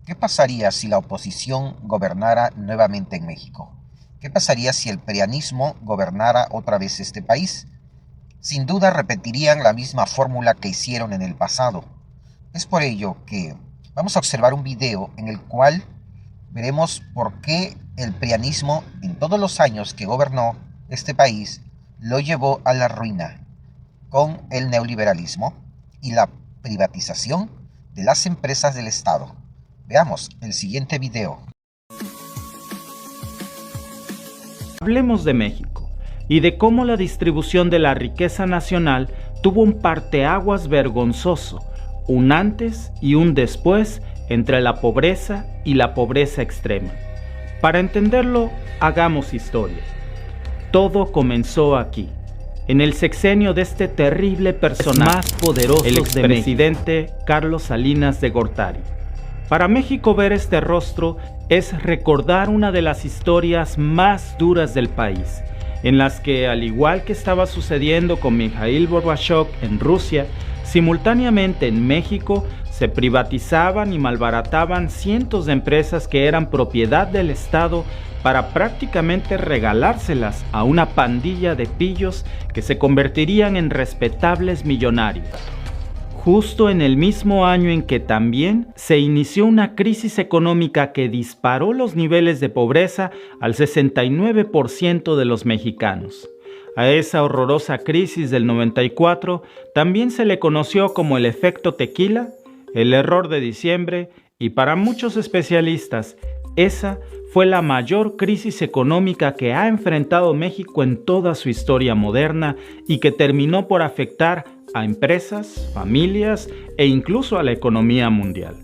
¿Qué pasaría si la oposición gobernara nuevamente en México? ¿Qué pasaría si el prianismo gobernara otra vez este país? Sin duda repetirían la misma fórmula que hicieron en el pasado. Es por ello que vamos a observar un video en el cual veremos por qué el prianismo en todos los años que gobernó este país lo llevó a la ruina con el neoliberalismo y la privatización de las empresas del Estado. Veamos el siguiente video. Hablemos de México y de cómo la distribución de la riqueza nacional tuvo un parteaguas vergonzoso, un antes y un después entre la pobreza y la pobreza extrema. Para entenderlo, hagamos historia. Todo comenzó aquí, en el sexenio de este terrible personaje más poderoso, el expresidente Carlos Salinas de Gortari. Para México, ver este rostro es recordar una de las historias más duras del país, en las que, al igual que estaba sucediendo con Mikhail Gorbachev en Rusia, simultáneamente en México se privatizaban y malbarataban cientos de empresas que eran propiedad del Estado para prácticamente regalárselas a una pandilla de pillos que se convertirían en respetables millonarios. Justo en el mismo año en que también se inició una crisis económica que disparó los niveles de pobreza al 69% de los mexicanos. A esa horrorosa crisis del 94 también se le conoció como el efecto tequila, el error de diciembre, y para muchos especialistas, esa fue la mayor crisis económica que ha enfrentado México en toda su historia moderna y que terminó por afectar a empresas, familias e incluso a la economía mundial.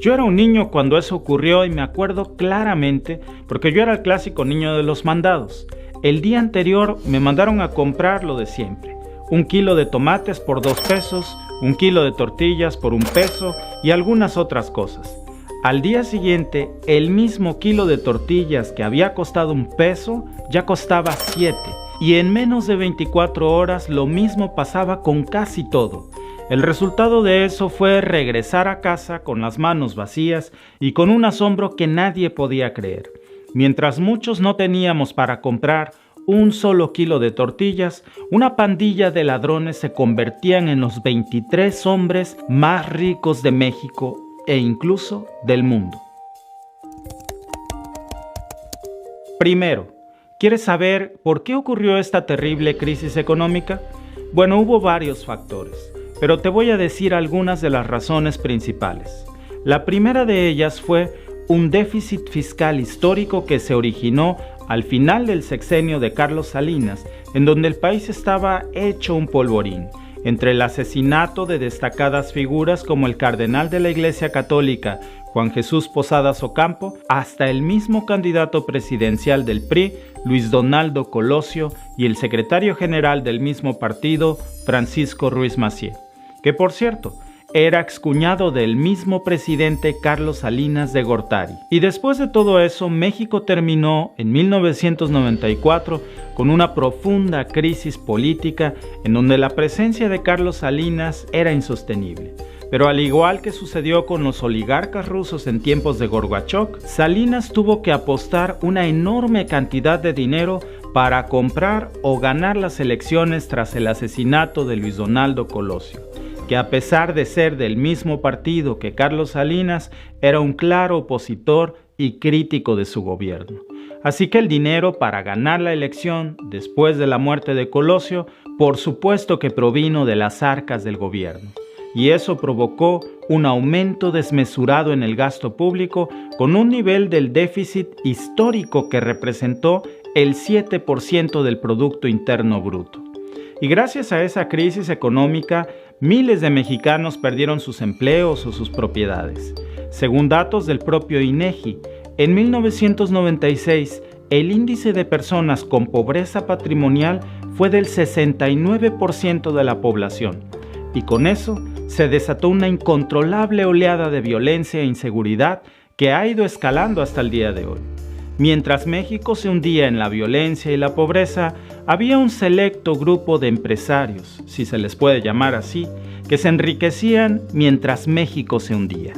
Yo era un niño cuando eso ocurrió y me acuerdo claramente porque yo era el clásico niño de los mandados. El día anterior me mandaron a comprar lo de siempre: 1 kilo de tomates por 2 pesos, 1 kilo de tortillas por 1 peso y algunas otras cosas. Al día siguiente, el mismo kilo de tortillas que había costado 1 peso ya costaba 7. Y en menos de 24 horas lo mismo pasaba con casi todo. El resultado de eso fue regresar a casa con las manos vacías y con un asombro que nadie podía creer. Mientras muchos no teníamos para comprar un solo kilo de tortillas, una pandilla de ladrones se convertían en los 23 hombres más ricos de México e incluso del mundo. Primero, ¿quieres saber por qué ocurrió esta terrible crisis económica? Bueno, hubo varios factores, pero te voy a decir algunas de las razones principales. La primera de ellas fue un déficit fiscal histórico que se originó al final del sexenio de Carlos Salinas, en donde el país estaba hecho un polvorín, entre el asesinato de destacadas figuras como el cardenal de la Iglesia Católica, Juan Jesús Posadas Ocampo, hasta el mismo candidato presidencial del PRI, Luis Donaldo Colosio, y el secretario general del mismo partido, Francisco Ruiz Massieu, que por cierto, era excuñado del mismo presidente Carlos Salinas de Gortari. Y después de todo eso, México terminó en 1994 con una profunda crisis política en donde la presencia de Carlos Salinas era insostenible. Pero al igual que sucedió con los oligarcas rusos en tiempos de Gorbachev, Salinas tuvo que apostar una enorme cantidad de dinero para comprar o ganar las elecciones tras el asesinato de Luis Donaldo Colosio, que a pesar de ser del mismo partido que Carlos Salinas, era un claro opositor y crítico de su gobierno. Así que el dinero para ganar la elección después de la muerte de Colosio, por supuesto que provino de las arcas del gobierno. Y eso provocó un aumento desmesurado en el gasto público con un nivel del déficit histórico que representó el 7% del Producto Interno Bruto. Y gracias a esa crisis económica, miles de mexicanos perdieron sus empleos o sus propiedades. Según datos del propio INEGI, en 1996, el índice de personas con pobreza patrimonial fue del 69% de la población. Y con eso se desató una incontrolable oleada de violencia e inseguridad que ha ido escalando hasta el día de hoy. Mientras México se hundía en la violencia y la pobreza, había un selecto grupo de empresarios, si se les puede llamar así, que se enriquecían mientras México se hundía.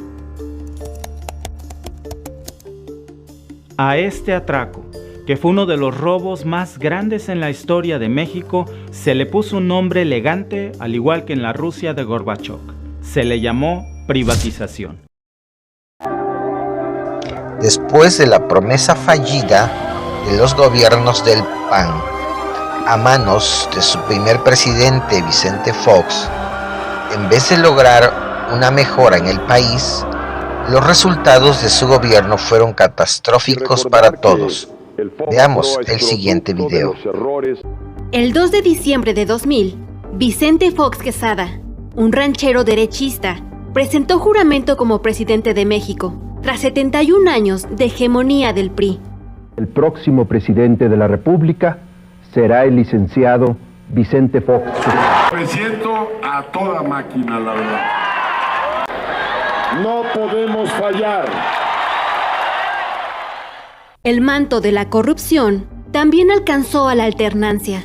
A este atraco, que fue uno de los robos más grandes en la historia de México, se le puso un nombre elegante, al igual que en la Rusia de Gorbachov. Se le llamó privatización. Después de la promesa fallida de los gobiernos del PAN, a manos de su primer presidente Vicente Fox, en vez de lograr una mejora en el país, los resultados de su gobierno fueron catastróficos para todos. Veamos el siguiente video. El 2 de diciembre de 2000, Vicente Fox Quesada, un ranchero derechista, presentó juramento como presidente de México, tras 71 años de hegemonía del PRI. El próximo presidente de la República será el licenciado Vicente Fox. Presiento a toda máquina, la verdad. No podemos fallar. El manto de la corrupción también alcanzó a la alternancia.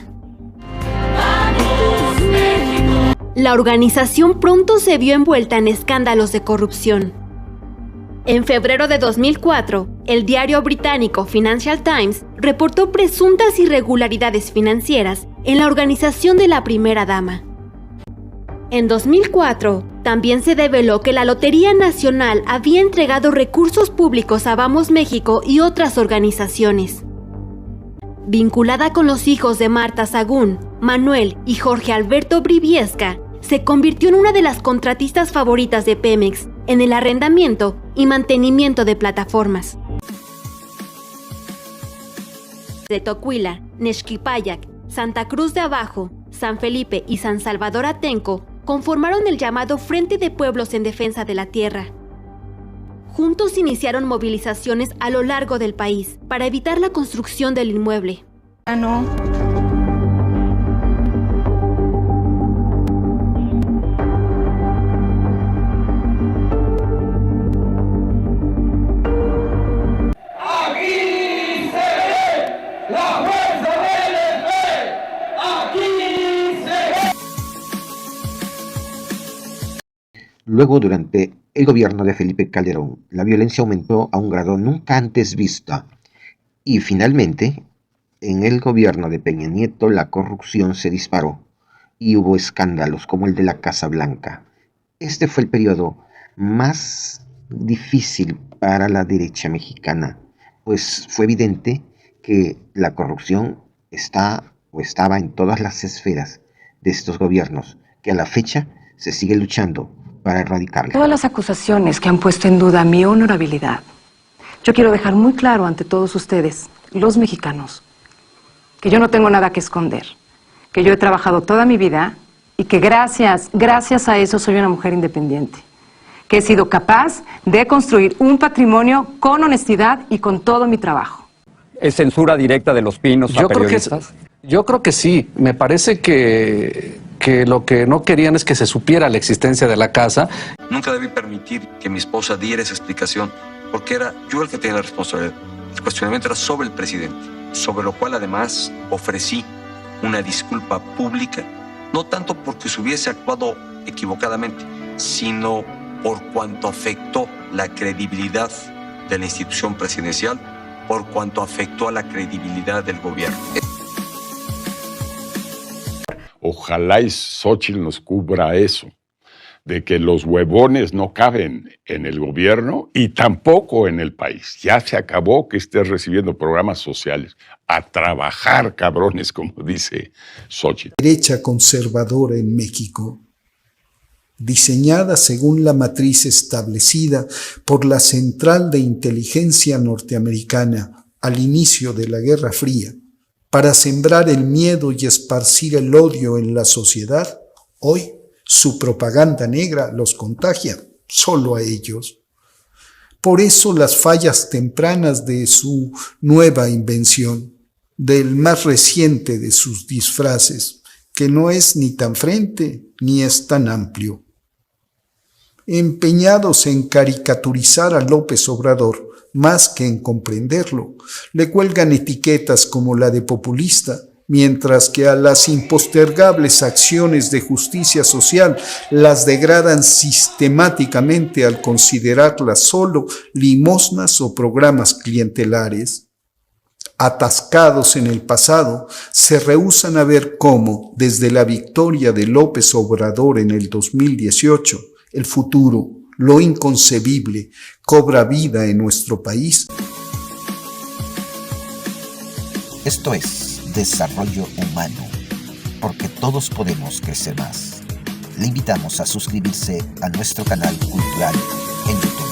La organización pronto se vio envuelta en escándalos de corrupción. En febrero de 2004, el diario británico Financial Times reportó presuntas irregularidades financieras en la organización de la primera dama. En 2004, también se develó que la Lotería Nacional había entregado recursos públicos a Vamos México y otras organizaciones. Vinculada con los hijos de Marta Sagún, Manuel y Jorge Alberto Briviesca, se convirtió en una de las contratistas favoritas de Pemex en el arrendamiento y mantenimiento de plataformas. De Tocuila, Nexquipayac, Santa Cruz de Abajo, San Felipe y San Salvador Atenco conformaron el llamado Frente de Pueblos en Defensa de la Tierra. Juntos iniciaron movilizaciones a lo largo del país para evitar la construcción del inmueble. Luego, durante el gobierno de Felipe Calderón, la violencia aumentó a un grado nunca antes visto. Y finalmente, en el gobierno de Peña Nieto, la corrupción se disparó y hubo escándalos como el de la Casa Blanca. Este fue el periodo más difícil para la derecha mexicana, pues fue evidente que la corrupción estaba en todas las esferas de estos gobiernos, que a la fecha se sigue luchando para erradicarla. Todas las acusaciones que han puesto en duda mi honorabilidad, yo quiero dejar muy claro ante todos ustedes, los mexicanos, que yo no tengo nada que esconder, que yo he trabajado toda mi vida y que gracias a eso soy una mujer independiente, que he sido capaz de construir un patrimonio con honestidad y con todo mi trabajo. ¿Es censura directa de Los Pinos a periodistas? Yo creo que sí. Me parece que lo que no querían es que se supiera la existencia de la casa. Nunca debí permitir que mi esposa diera esa explicación, porque era yo el que tenía la responsabilidad. El cuestionamiento era sobre el presidente, sobre lo cual además ofrecí una disculpa pública, no tanto porque se hubiese actuado equivocadamente, sino por cuanto afectó la credibilidad de la institución presidencial, por cuanto afectó a la credibilidad del gobierno. Ojalá y Xóchitl nos cubra eso, de que los huevones no caben en el gobierno y tampoco en el país. Ya se acabó que estés recibiendo programas sociales. A trabajar, cabrones, como dice Xóchitl. Derecha conservadora en México, diseñada según la matriz establecida por la Central de Inteligencia Norteamericana al inicio de la Guerra Fría, para sembrar el miedo y esparcir el odio en la sociedad, hoy su propaganda negra los contagia solo a ellos. Por eso las fallas tempranas de su nueva invención, del más reciente de sus disfraces, que no es ni tan frente ni es tan amplio. Empeñados en caricaturizar a López Obrador, más que en comprenderlo, le cuelgan etiquetas como la de populista mientras que a las impostergables acciones de justicia social las degradan sistemáticamente al considerarlas solo limosnas o programas clientelares. Atascados en el pasado, se rehúsan a ver cómo, desde la victoria de López Obrador en el 2018, el futuro, lo inconcebible, cobra vida en nuestro país. Esto es Desarrollo Humano, porque todos podemos crecer más. Le invitamos a suscribirse a nuestro canal cultural en YouTube.